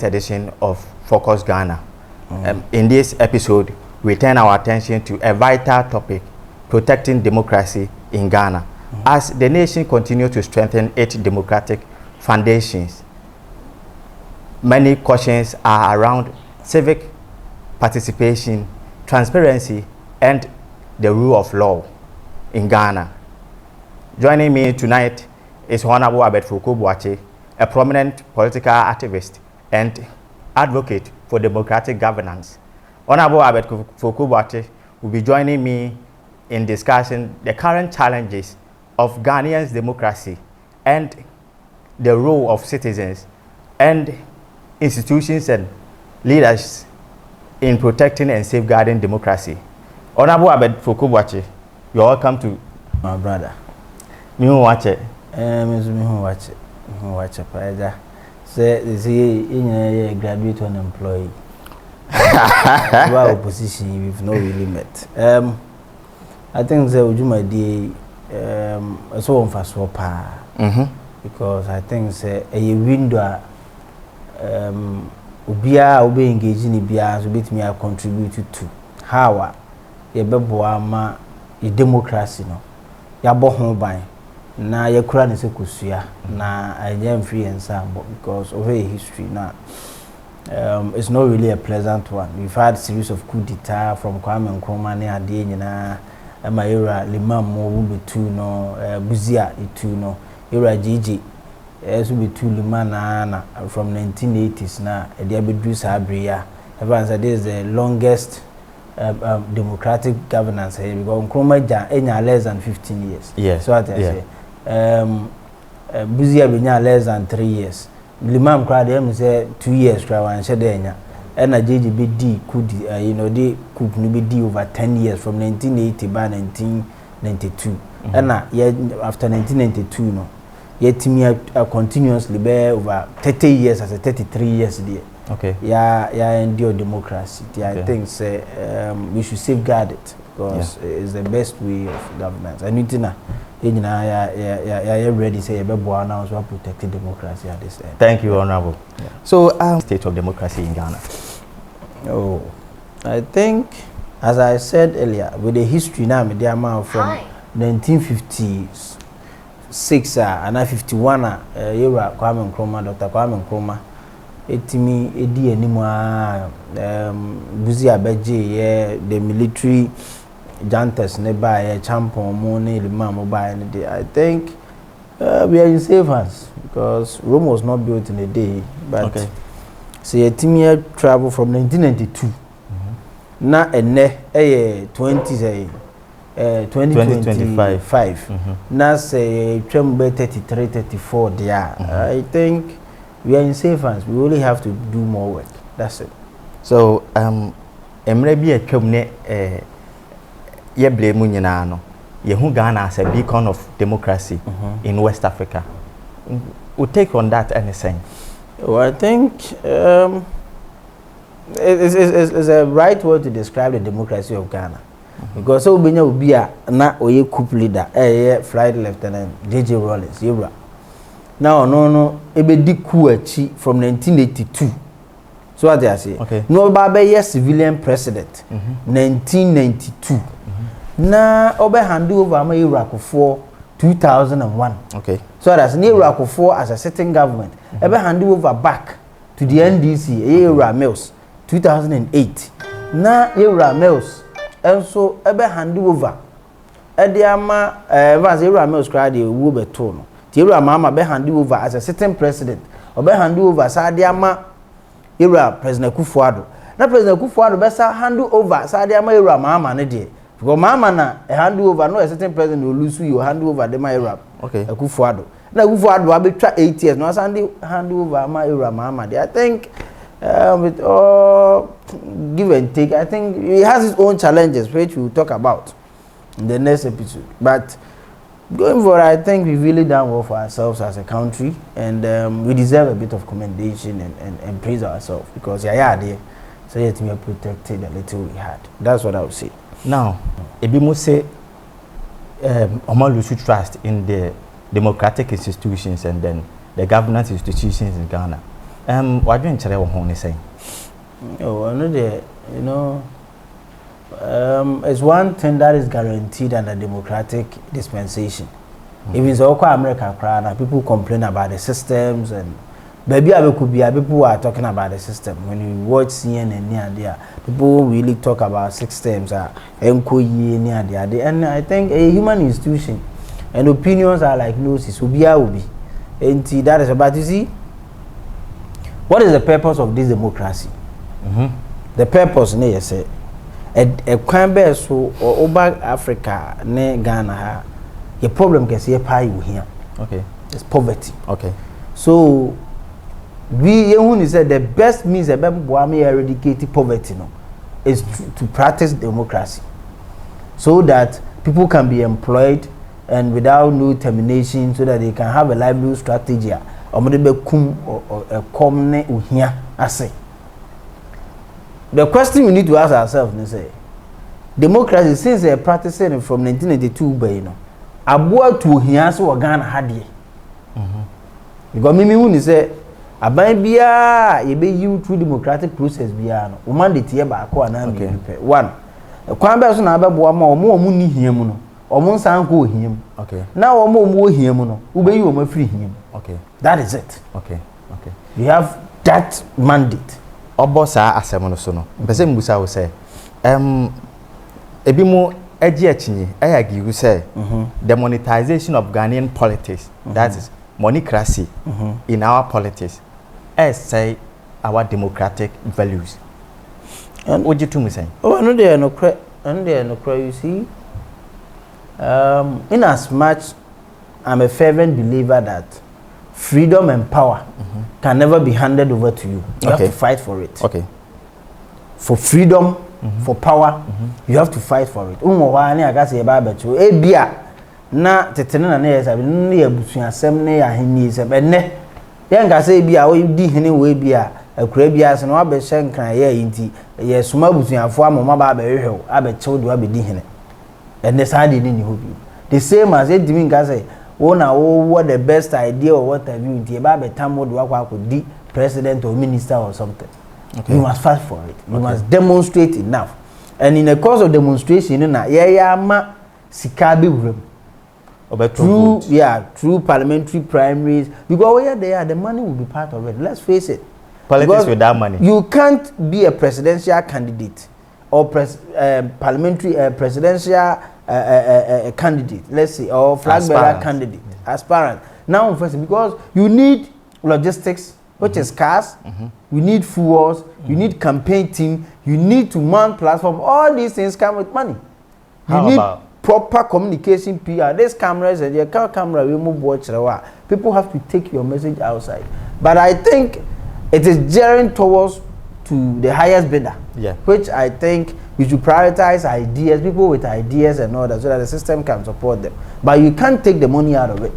Edition of Focus Ghana. In this episode, we turn our attention to a vital topic, protecting democracy in Ghana. As the nation continues to strengthen its democratic foundations, many questions are around civic participation, transparency, and the rule of law in Ghana. Joining me tonight is Honorable FOKUO, a prominent political activist and advocate for democratic governance. Honorable FOKUO will be joining me in discussing the current challenges of Ghanaians' democracy and the role of citizens and institutions and leaders in protecting and safeguarding democracy. Honorable FOKUO, you're welcome to my brother. Me watch it. Say in graduate and employee. Our position we've not really met. I think the Ujuma day so on for swap because I think say a window ubia will be engaging in bias will be me contribute to how ye beboa ma e democracy no ya bo ho ban na ye kura ne se kusua na anya free and sambo because of a history now. It's not really a pleasant one. We've had a series of coup d'etat from Kwame Nkrumah ne ade nyina Emaira Limam mo be two no Buzia itu no era Gigi so be two limana from 1980s na e dey bedu sabria. Everyone said this is the longest democratic governance here because Nkrumah ja enya less than 15 years. Yes. So what I say Buzia benya less than 3 years. Limam crowd them say 2 years crowd and said enya and Gigi BD could they could be D over 10 years from 1980 by 1992 and after 1992 no yet me continuously be over 30 years as a 33 years there. Okay. Yeah, endure democracy. I think say we should safeguard it because it's the best way of governance. And you ready say now to protect democracy at this end. Thank you, Honorable. So, state of democracy in Ghana. Oh, I think, as I said earlier, with the history now, the amount from 1956 and 51, era Kwame Nkrumah, Dr. Kwame Nkrumah, etimi edi anima Buzi Abeje, the military jantas nearby, champion money, the man mobile. I think we are in safe hands because Rome was not built in a day, but. Say a team year travel from 1992. Na ene 2025. Na say tremble 33, 34 there. I think we are in safe hands. We only have to do more work. That's it. So emre bi atwam ne ye blame nyina no. Ye hu Ghana as a beacon of democracy in West Africa. We take on that anything. Well, I think it's a right word to describe the democracy of Ghana. Because so we know be a na oye coup leader, Flight Lieutenant J.J. Rawlings, Yebra. Now, no, ebe di coup achi from 1982. So what I say? Okay. No, Babe, civilian president, 1992. Na obe handle over my Iraq for 2001. Okay. So that's Iraq for as a sitting government. Ebe hand over back to the NDC, Era Mills, 2008. Na Era Mills, and so ebe hand over. Ediama, was Era Mills cried a wube tono. Tira Mama be hand over as a sitting president, or be hand over Sadiama Era President Kufuado. Na President Kufuado besa hand over Sadiama Era Mama Nede. Because Mama na a hand over, no a certain president will lose you hand over the my rap. Okay. A Kufuado. Now Kufuado will be 8 years. No hand over my Mama. I think with all give and take, I think he has his own challenges which we'll talk about in the next episode. But going forward, I think we've really done well for ourselves as a country, and we deserve a bit of commendation and praise ourselves because there. So yet we are protected a little we had. That's what I would say. Now, ebi mo say lose trust in the democratic institutions and then the governance institutions in Ghana. What do you say? Oh, another, you know, it's one thing that is guaranteed under democratic dispensation. If it's all America, people complain about the systems and maybe people are talking about the system. When you watch CNN near there, people really talk about systems, and I think a human institution and opinions are like noses. And that is about, you see, what is the purpose of this democracy? The purpose, you say, a crime so over Africa, ne Ghana, your problem can see a pie here. Okay, it's poverty. Okay, so we said the best means of eradicating poverty is to practice democracy, so that people can be employed and without no termination, so that they can have a livelihood strategy. The question we need to ask ourselves is, democracy since they practicing from 1992, aboa to ohia so Ghana hadie. Because me say aban bia ye be you through democratic process bia no o mandate ye ba ko ana me pe. One, kwan be so na abeboa ma omo ni hia mu no omo nsan ko ohia mu. Okay. Na omo ohia mu no wo be yi omo free hia mu. Okay. That is it. Okay. Okay. You have that mandate. Obo sa asem no so no. Pese mbusa wo say ebi mo eji achinyi ayagigu say the monetization of Ghanaian politics, that is moneycracy in our politics, as say our democratic values. And what you to me saying? Oh, no, they are no cry, and they are no cry. You see, in as much I'm a fervent believer that freedom and power can never be handed over to you. You have to fight for it. Okay. For freedom, for power, you have to fight for it. Na tetene na na na ebusuasem na ya heni se be ne ye nka se bia o di hene we bia akura bia se no abe hye nkran ye yinti ye suma busuafo amoma ba be hwehwe abe chew do abe di hene ene sa de ni hobi the same as it dimi nka se wo na wo what the best idea or what have you nti ba be tamo do akwa di president or minister or something. You must fight for it. You must demonstrate enough, and in the course of demonstration na ye ya ma sika be wurem through parliamentary primaries, because the money will be part of it. Let's face it. Politics without money. You can't be a presidential candidate or parliamentary presidential candidate, let's say, or flag bearer candidate, aspirant. Now, first, because you need logistics, which is scarce. You need fuels. You need campaign team. You need to mount platform. All these things come with money. How about proper communication PR? These cameras and your camera we move watch. People have to take your message outside. But I think it is gearing towards to the highest bidder. Yeah. Which I think we should prioritize ideas, people with ideas and all that, so that the system can support them. But you can't take the money out of it.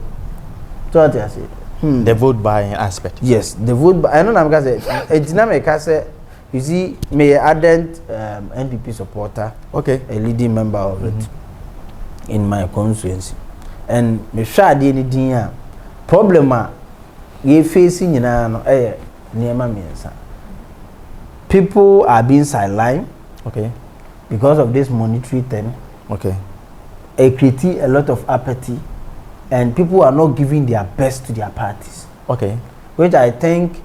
So what I say. The vote buying aspect. Yes, the vote. I know I'm gonna say. It's not say. You see, me ardent NPP supporter. Okay. A leading member of it in my constituency, and me share the any problem we facing in our people are being sidelined. Okay. Because of this monetary thing. Okay. It creates a lot of apathy. And people are not giving their best to their parties. Okay. Which I think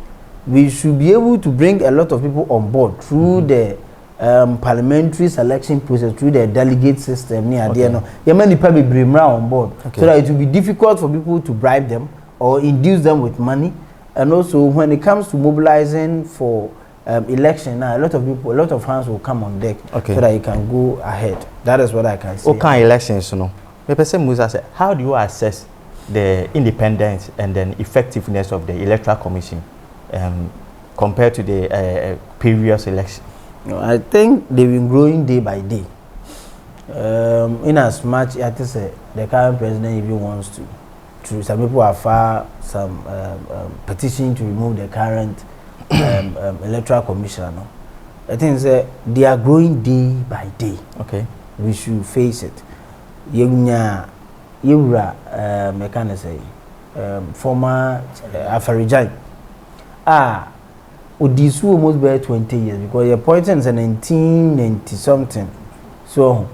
we should be able to bring a lot of people on board through the parliamentary selection process, through the delegate system. Many people bring on board, so that it will be difficult for people to bribe them or induce them with money. And also, when it comes to mobilizing for election, now a lot of hands will come on deck, so that you can go ahead. That is what I can say. What kind of elections, you know? How do you assess the independence and then effectiveness of the Electoral Commission compared to the previous election? I think they've been growing day by day. In as much as the current president even wants to, some people have filed some petition to remove the current Electoral Commissioner. I think they are growing day by day. Okay, we should face it. Yewura me can say former Afarijan Odisu almost by 20 years because your point is 1990 something. So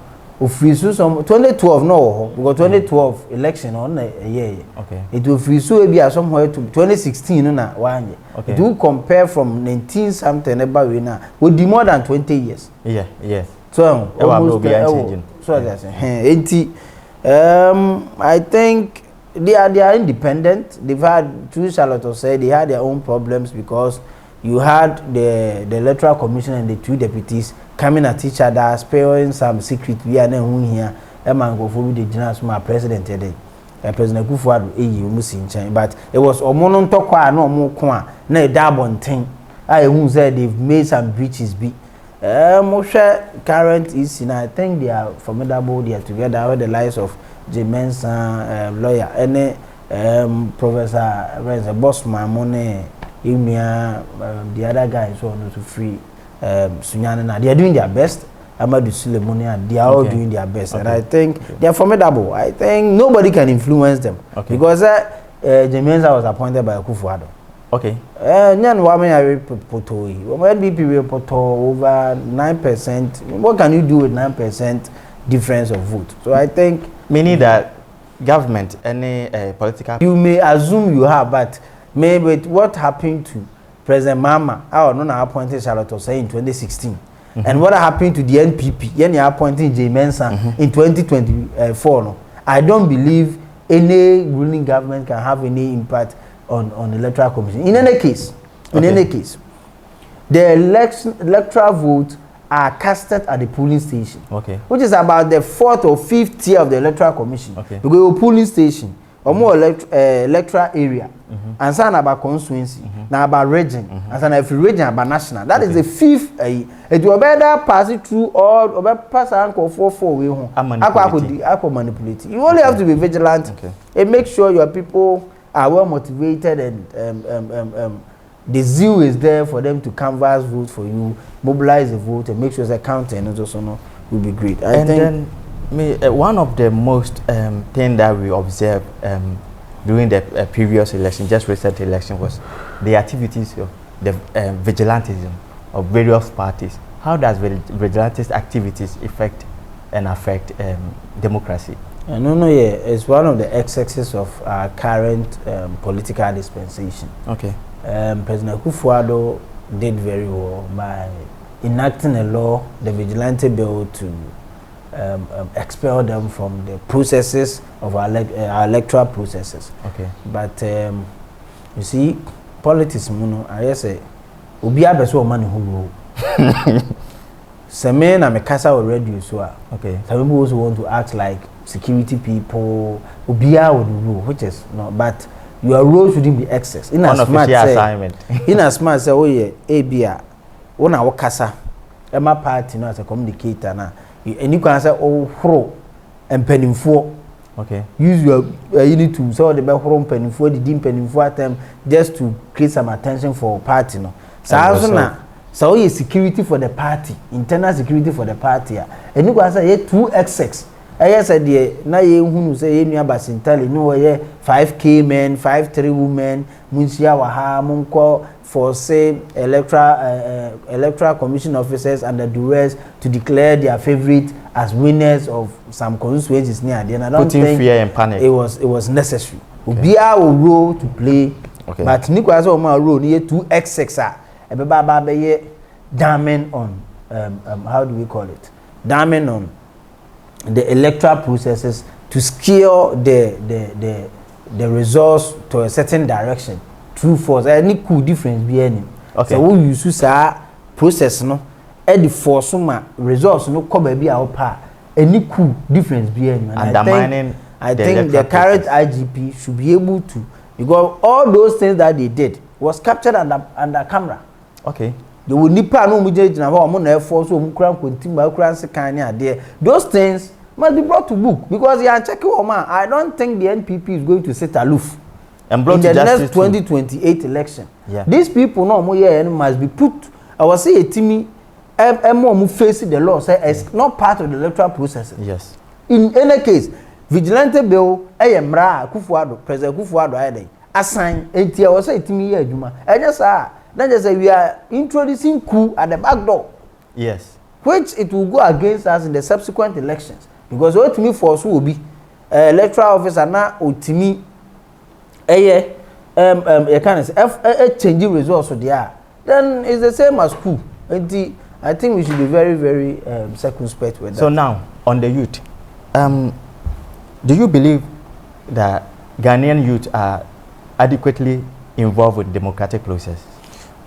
free so some 2012 no because 2012 election on a year. Okay. It will free so be somewhere to 2016 na one. Okay. Do compare from 19 something about we now would be more than 20 years. Yeah, yeah. So almost so that's I think they are independent. They've had two Charlotte said they had their own problems because you had the electoral commission and the two deputies coming at each other, sparing some secret. We are now here. Man go for the general my president today. President Kufuor but it was omono ntokwa na omo ko a na e da bonten. I who said they've made some breaches be. Current is I think they are formidable. They are together with the lives of Jemensa lawyer and Professor Bossman Mone. The other guys who are not free Sunyana, they are doing their best. Amadou Sulemoni, they are all doing their best, and I think they are formidable. I think nobody can influence them because Jemensa was appointed by Kufuor. Okay. Nyan Wame are potoi. NDP poto over 9%. What can you do with 9% difference of vote? So I think meaning that government, any political, you may assume you have, but maybe what happened to President Mama, our non appointed Charlotte say in 2016, and what happened to the NPP, Yenny appointing J Mensa in 2024. No? I don't believe any ruling government can have any impact on electoral commission. In any case, the electoral votes are casted at the polling station, which is about the 4th or 5th tier of the electoral commission. You go to polling station or more electoral area, and some about constituency, now about region, and some every region about national. That is the 5th. It will better pass it through or pass uncle 4 way home. I manipulate. You only have to be vigilant and make sure your people are well motivated and the zeal is there for them to canvass vote for you, mobilize the vote, and make sure the counting and also no will be great. I think then one of the most thing that we observed during the previous election, just recent election, was the activities of the vigilantism of various parties. How does vigilantist activities affect democracy? It's one of the excesses of our current political dispensation. President Kufuor did very well by enacting a law, the vigilante bill, to expel them from the processes of our electoral processes. But you see, politics, I say, Obi abeso money who some men are Mikasa already, so some people also want to act like security people. Obia would rule, which is not, but your role shouldn't be excess. In a smart assignment. In a smart say, oh yeah, APPIAH, one our casa, Emma party, as a communicator now. And you can say, oh, hro, and penny for. Use your you need to sell the back home penny for the dim penny for time just to create some attention for party. No, so you security for the party, internal security for the party. And you can say, 2 XX. I said, na ye who say, you about Sintali, no, 5K men, 5-3 women, Munsia Waha, Munko, for say electoral commission officers and the duress to declare their favorite as winners of some constituencies near the end. I don't think fear and panic. It was necessary. Ubia will role to play, but Nico has my role near 2 XX. Damning on how do we call it? Damning on the electoral processes to scale the results to a certain direction through force. Any cool difference be any. So we use this process no, the force results no come be our part. Any cool difference be any. I think the current IGP should be able to, because all those things that they did was captured under camera. They will nipa no mujej na ho na force so mukran kontimba ukran sekan ni ade. Those things must be brought to book because you are checking Oma. I don't think the NPP is going to sit aloof and in the next 2028 election. These people no more here must be put. I was say Timi more face the law say it's not part of the electoral process. In any case, vigilante bill Mra Kufuor, President Kufuor assign enti I was say Timi here adwuma. Enya sa Then just say we are introducing coup at the back door. Yes. Which it will go against us in the subsequent elections. Because what me force will be electoral officer now ultimate you can say changing results so there. Then it's the same as coup. I think we should be very, very circumspect with that. So now on the youth, do you believe that Ghanaian youth are adequately involved with democratic process?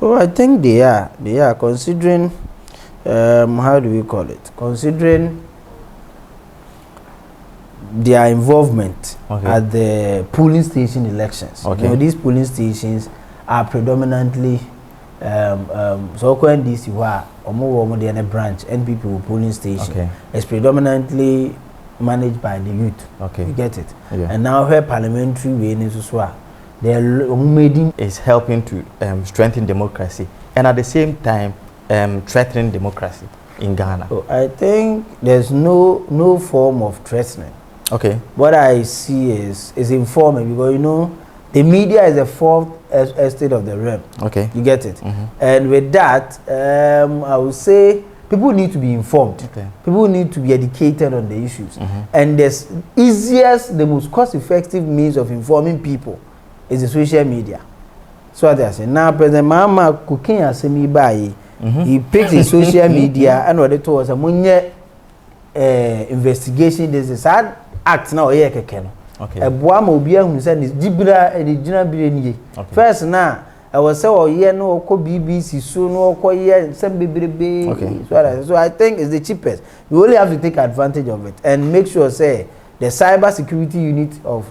Oh, I think they are. They are, considering how do we call it? Considering their involvement at the polling station elections. Okay. You know, these polling stations are predominantly so when this were a branch NPP polling station is predominantly managed by the youth. Okay. You get it? Yeah. And now her parliamentary way is helping to strengthen democracy and at the same time threatening democracy in Ghana. So I think there's no form of threatening. Okay. What I see is informing, because you know the media is the fourth estate of the realm. Okay. You get it? And with that, I would say people need to be informed. Okay. People need to be educated on the issues. And the easiest, the most cost-effective means of informing people is the social media. So what I say now, President Mahama cooking as me by he picks his social media and what it was a money investigation. This is sad act now. Okay. A boam obia who said is Dibra and the first now I was so no BBC so no some baby. So I think it's the cheapest. We only have to take advantage of it and make sure say the cyber security unit of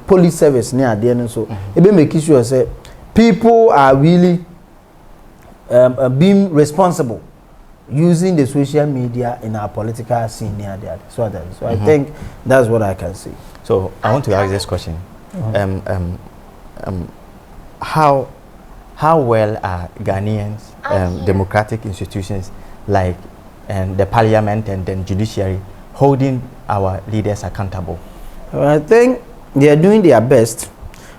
police service near the end. So it be making sure say people are really being responsible using the social media in our political scene near there. So I think that's what I can say. So I want to ask this question: how well are Ghanaians democratic institutions like the parliament and then judiciary holding our leaders accountable? I think they are doing their best,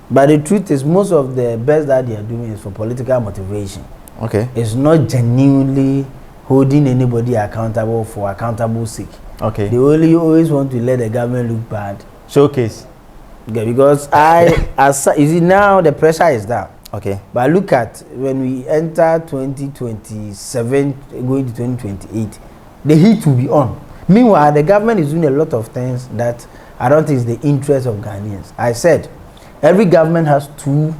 but the truth is most of the best that they are doing is for political motivation. Okay, it's not genuinely holding anybody accountable for accountable sake. Okay, they always want to let the government look bad. Showcase. Okay, because you see now the pressure is down. Okay, but look at when we enter 2027 going to 2028, the heat will be on. Meanwhile, the government is doing a lot of things that I don't think is the interest of Ghanaians. I said every government has two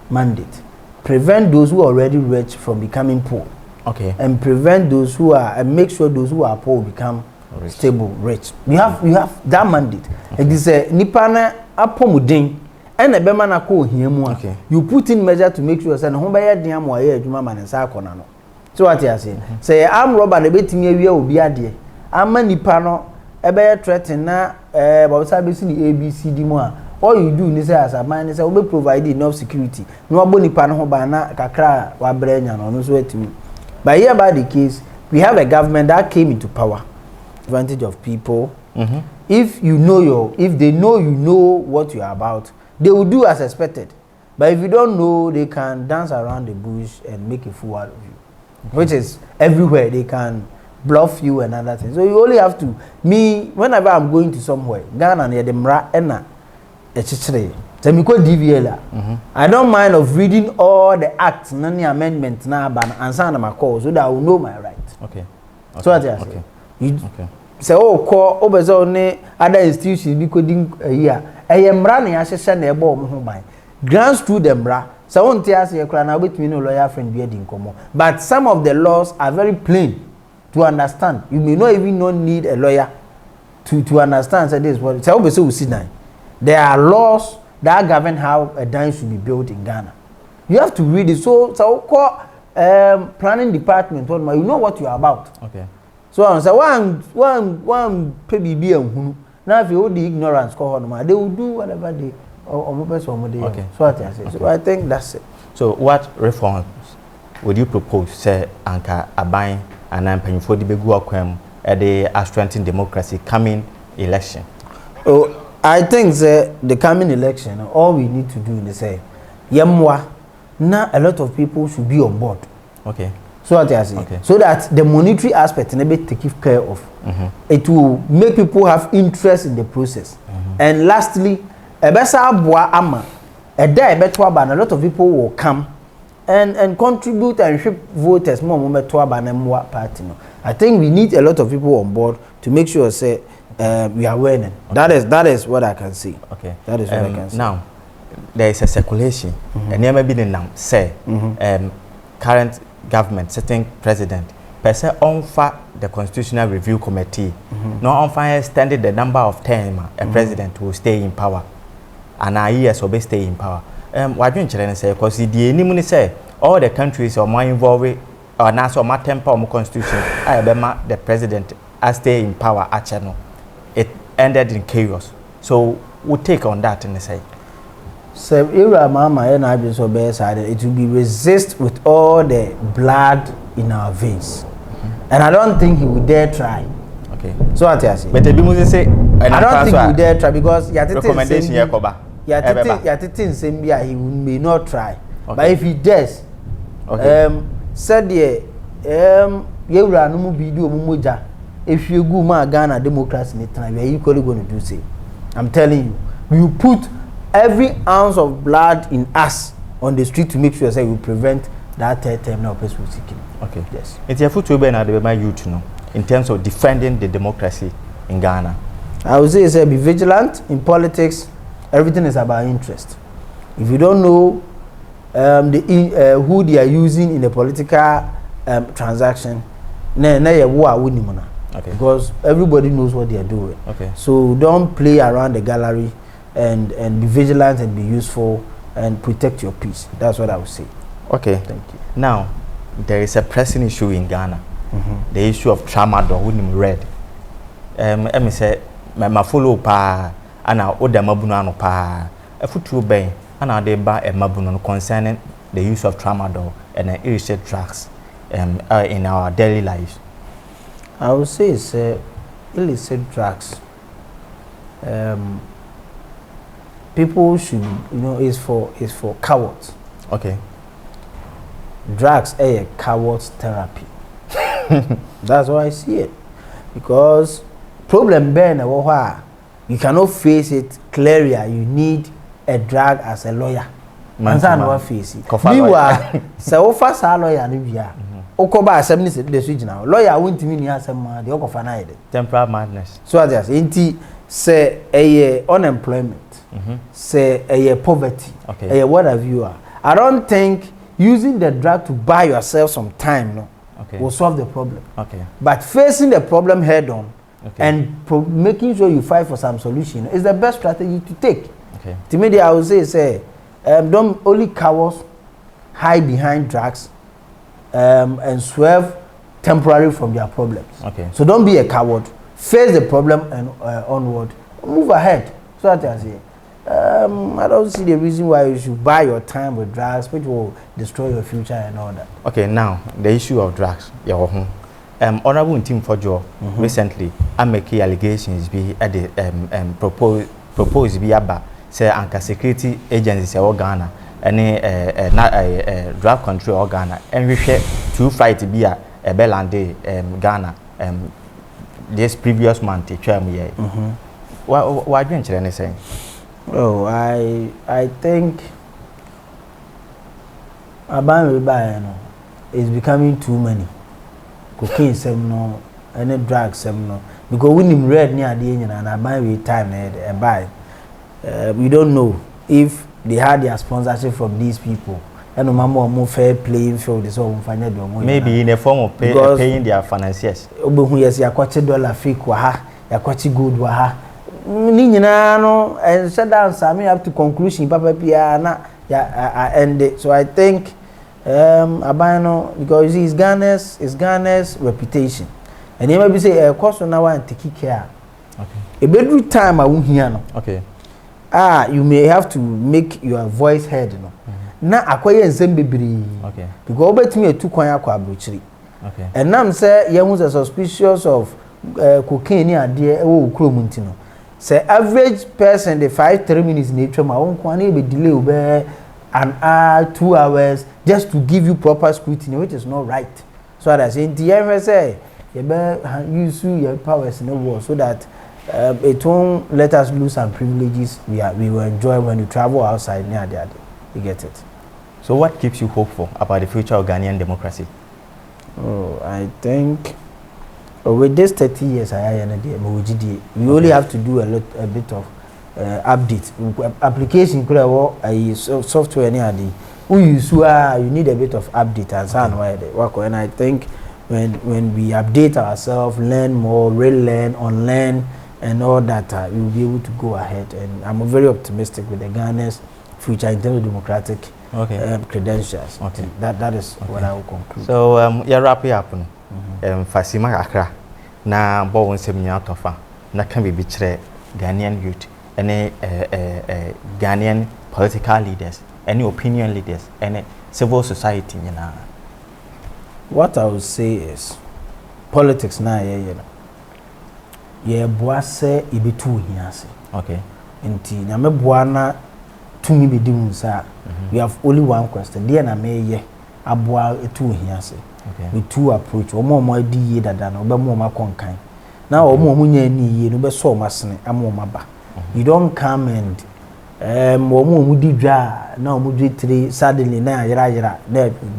mandates: prevent those who are already rich from becoming poor. Okay. And prevent those who are, and make sure those who are poor become stable, rich. You have that mandate. Okay. It is a nipana apomudin and a bemana ko hiemu. Okay. You put in measure to make sure say no be yedin am waye adwuma man nsa akona no. So what you are saying? Say am robber na betimi awia obi ade. Ama nipa no ebe threaten na bawsa be si ni ABCD mu a all you do ni say as a man say we provide enough security. No abo nipa no ho ba na kakra wa brenya no so etimi. But here by the case, we have a government that came into power, advantage of people. If you know if they know you know what you are about, they will do as expected. But if you don't know, they can dance around the bush and make a fool out of you, which is everywhere. They can bluff you and other things. So you only have to. Whenever I'm going to somewhere, Ghana near the mra ena echichire. I don't mind of reading all the acts, none amendments, na ban answer my call so that I will know my rights. Okay. So what I say. You say call obezone other institutions be coding a year. I am running as a send a bomb by grants through the bra. So won't tell you clan with me no lawyer friend be in common. But some of the laws are very plain to understand. You may not even need a lawyer to understand. Say this what say there are laws that govern how a dam should be built in Ghana. You have to read it. So call planning department. You know what you are about. Okay. So I say one PBB and now if you hold the ignorance, they will do whatever they okay. So what I say. Okay. So I think that's it. So what reforms would you propose? Say Anka Abain and I'm paying for the big work at the strengthening democracy coming election. Oh. I think the coming election, all we need to do is say, Yemwa, now a lot of people should be on board. Okay. So what I say, okay. So that the monetary aspect never take care of. It will make people have interest in the process. And lastly, a better boa ama, a day better a lot of people will come and contribute and shape voters more moment to a party. I think we need a lot of people on board to make sure say we are winning. Okay. That is what I can see. Okay. That is what I can see. Now there is a circulation and there may be the name say current government sitting president per se offer the constitutional review committee no offer extended the number of term a president will stay in power and a years will be stay in power. Why don't you say because the enemy say all the countries are more involved or now so more temper or more constitution I the president as stay in power at channel it ended in chaos. So we'll take on that and say so era mama and I be so bad it will be resist with all the blood in our veins. And I don't think he would dare try. Okay. So what I say? But the people say I don't think he would dare try because recommendation he may not try. Okay. But if he does, said you run no video mumoja. If you go ma Ghana democracy in time, we are equally going to do same. I'm telling you, we put every ounce of blood in us on the street to make sure that we prevent that third term now person seeking. Okay. Yes. It's a foot be na the my youth no in terms of defending the democracy in Ghana. I would say be vigilant in politics. Everything is about interest. If you don't know who they are using in the political transaction, okay. Because everybody knows what they are doing. Okay. So don't play around the gallery and be vigilant and be useful and protect your peace. That's what I would say. Okay. Thank you. Now, there is a pressing issue in Ghana. The issue of tramadol when I'm read. I say my follow pa and our other mabuno pa a foot to bay and they buy a mabuno concerning the use of tramadol and illicit drugs in our daily lives. I would say it's illicit drugs. People should is for cowards. Okay. Drugs are a coward's therapy. That's why I see it. Because problem being you cannot face it clearly. You need a drug as a lawyer. Man can face it. Meanwhile, so fast a lawyer Nivia. Okoba 70 days now. Lawyer won't mean he has some the Okofanaide. Temporal madness. So I just say a unemployment, say a poverty, okay. A whatever you are. I don't think using the drug to buy yourself some time will solve the problem. Okay. But facing the problem head on and making sure you fight for some solution is the best strategy to take. Okay. To me, I would say don't only cowards hide behind drugs and swerve temporarily from their problems. Okay. So don't be a coward. Face the problem and onward. Move ahead. So that I say. I don't see the reason why you should buy your time with drugs, which will destroy your future and all that. Okay, now the issue of drugs. Honorable Team for Joe recently, I make allegations be at the proposed be about say anchor security agencies in Ghana and drug control in Ghana and we share two fight be a Belande Ghana this previous month. Why didn't you anything? Oh, I think is becoming too many. Cocaine seminal, any drug seminal. Because when him read near the engine and I buy with time and buy. We don't know if they had their sponsorship from these people. And more fair playing field is all maybe in a form of paying their financiers. Yes, you got $1 fake waha, you got good waha. No, and said down Sammy up to conclusion, Papa Piana, I end it. So I think Abano, because it's Ghana's reputation. And you maybe say a cost on our and take care. Okay. A bedroom time I won't hear no. Okay. You may have to make your voice heard, you know. Now acquire and send baby. Okay. Because bet me a 2 coin aquabutchery. Okay. And now say you was suspicious of cocaine idea cromantino. Say average person the 5-3 minutes nature my own quantity be delay an hour, 2 hours, just to give you proper scrutiny, which is not right. So I say, the MSA, you use your powers in the world so that it won't let us lose some privileges we will enjoy when you travel outside near the other. You get it? So what keeps you hopeful about the future of Ghanaian democracy? Oh, I think with this 30 years we only have to do a bit of update. Application could have software near the you need a bit of update and so on. And I think when we update ourselves, learn more, relearn, unlearn, and all that, we will be able to go ahead. And I'm very optimistic with the Ghana's future in terms of democratic credentials. Okay. That is what I will conclude. So you wrap it up. Fasima Accra na bo seminar tofa na can be bichre Ghanaian youth, any Ghanaian political leaders, any opinion leaders, any civil society. What I would say is politics na boase ibitu hiase. Okay. Inti na me boana tumi be dimu sa. We have only one question. There na me ye aboa etu hiase. Okay. With two approach. Omo di ye dada na obe mo ma konkan. Na omo nya ni ye no be so masene amo ma ba. You don't come and omo di dwa na omo di three suddenly na yira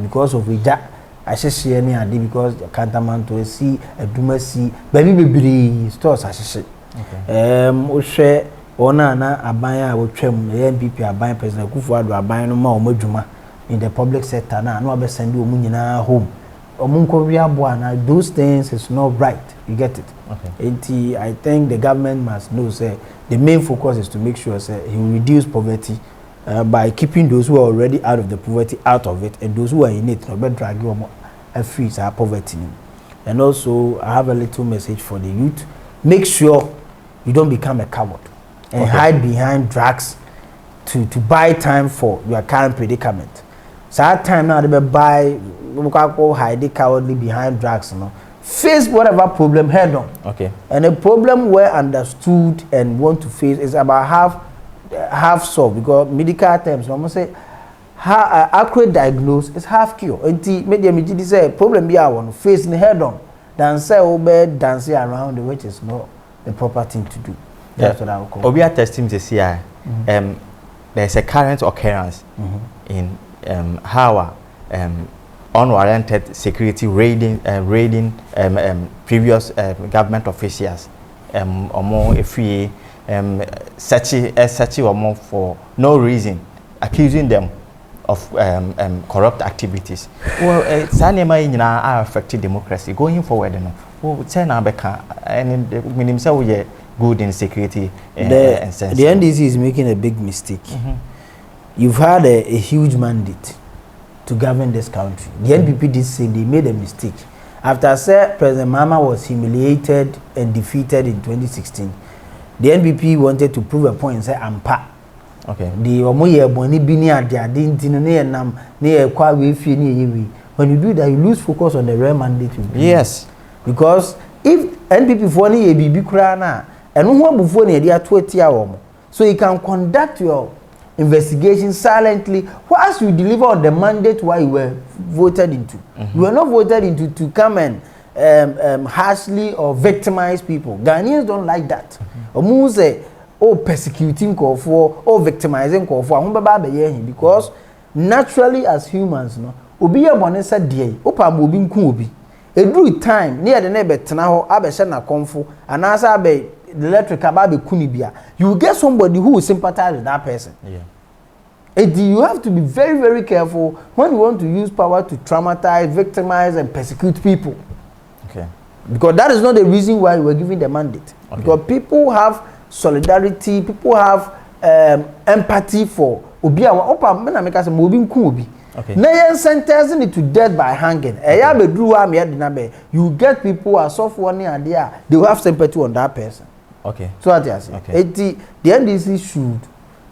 because of ija asheshe ni ade because kantamanto si aduma si baby bebiri stores asheshe. Okay. Ohwe ona na aban a wotwam NPP aban president Kufuor aban no ma omo dwuma in the public sector na no abesend omo nyina home. Those things is not right. You get it? Okay. I think the government must know say the main focus is to make sure say he will reduce poverty by keeping those who are already out of the poverty out of it, and those who are in it not drag you a free poverty. And also I have a little message for the youth. Make sure you don't become a coward and hide behind drugs to buy time for your current predicament. So that time now they buy hide cowardly behind drugs, face whatever problem head on. Okay. And a problem well understood and want to face is about half solved, because medical terms almost say accurate diagnosis is half cure. Until media say problem be I want to face the head on than say dancing around, which is not the proper thing to do. That's what I would call. We are testing this year. There's a current occurrence in how unwarranted security raiding previous government officials searching for no reason, accusing them of corrupt activities. Well, Sanema are affecting democracy going forward. And the minimum say we good in security. The NDC is making a big mistake. You've had a huge mandate to govern this country. The NPP did say they made a mistake. After President Mahama was humiliated and defeated in 2016, the NPP wanted to prove a point and say, "Ampa." Okay. The omoye boni bini adia dintino ne nam ne ekwa we fie ne yewi. When you do that, you lose focus on the real mandate. Yes. Because if NPP for ne bibi kura na, eno ho abufo ne dia to atia wo mo. So you can conduct your investigation silently whilst you deliver on the mandate why you were voted into. You were not voted into to come and harshly or victimize people. Ghanaians don't like that. Omu say, persecuting for or victimizing for because naturally as humans, no, obi ya bone sa die, opa mo obi nku obi. Every time near the neighbor tena ho abesha na konfo anasa abe the electric about the kunibia, you get somebody who will sympathize with that person. Yeah. And you have to be very, very careful when you want to use power to traumatize, victimize, and persecute people. Okay. Because that is not the reason why we're giving the mandate. Okay. Because people have solidarity, people have empathy for obi awa opa me na make say obi nku obi. Okay. Na yen sentencing it to death by hanging. Eya be duru am ye na be. You get people as of one and there, they will have sympathy on that person. Okay. So what you say? Okay. The NDC should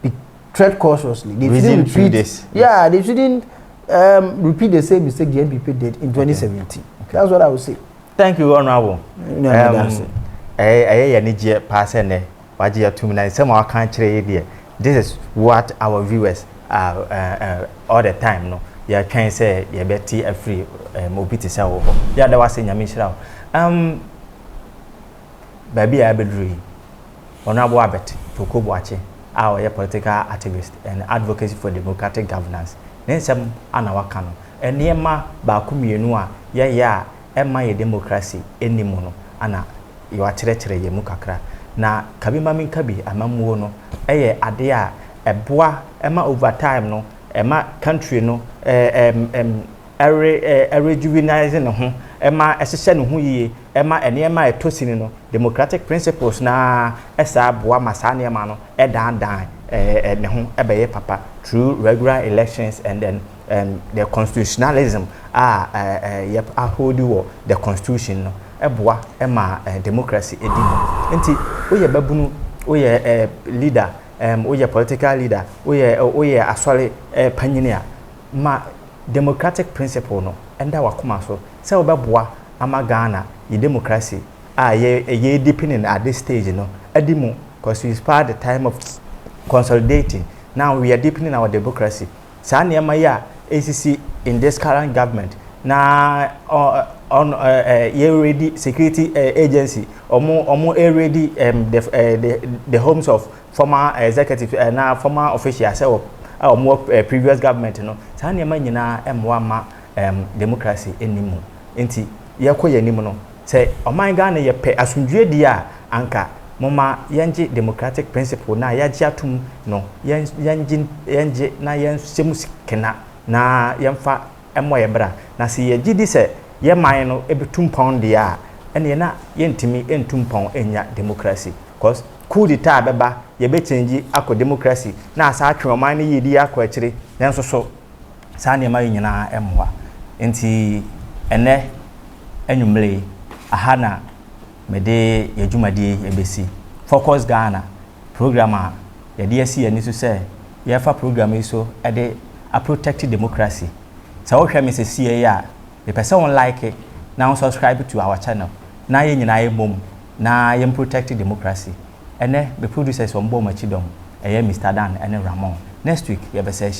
be tread cautiously. They reason through this. Yeah, they shouldn't repeat the same mistake the NPP did in 2017. Okay. That's what I would say. Thank you, Honorable. This is what our viewers all the time no ya twen say ye beti afri mobility say wo ya da wase nyame hira baby ya bedru Honorable Abet FOKUO BOAKYE a political activist and advocacy for democratic governance nensem ana waka no enema ba ku mienu a ya ema ye democracy enimu no ana yo akyerɛkyerɛ ye mu kakra na kabima min kabi amamuo no eye ade a eboa ema over time no ema country no rejuvenizing no ho ema esehye no ho yie ema enema etosini no democratic principles na esa aboa masane ema no dan ne ho ebeye papa through regular elections and then the constitutionalism hold you the constitution no eboa ema democracy edimo nti oye babunu oye leader oye political leader oye asole panyini a ma democratic principle no enda wakoma so se obeboa ama Ghana ye democracy ye deepening at this stage no edimu because we spent the time of consolidating. Now we are deepening our democracy. Sani amaya ACC in this current government na on ready security agency omo ready the homes of former executives na former officials omo previous government no sani amanyina emwa ma democracy enimu enti yekoye nimu no say oman Ghana ye pe asundwe dia anka moma yanje democratic principle na yaji atum no yanje na yensemu sikena na yemfa emo yebra na se yaji di se ye man no ebetum pound dia ene na yentimi entum pound enya democracy cause coup d'etat beba ye be change akọ democracy na asa atwe oman ne yedi akọ akire nenso so sa ne ma nyina emwa enti ene enwumle ahana mede yadwumadi ebesi Focus Ghana program a yede asi ani so say ye fa program yi so ede a protect democracy so wo hwe me sesi ya the person like it now subscribe to our channel na ye nyina ye mom na ye protect democracy ene the producers on bom achidom eye Mr. Dan ene Ramon next week ye be say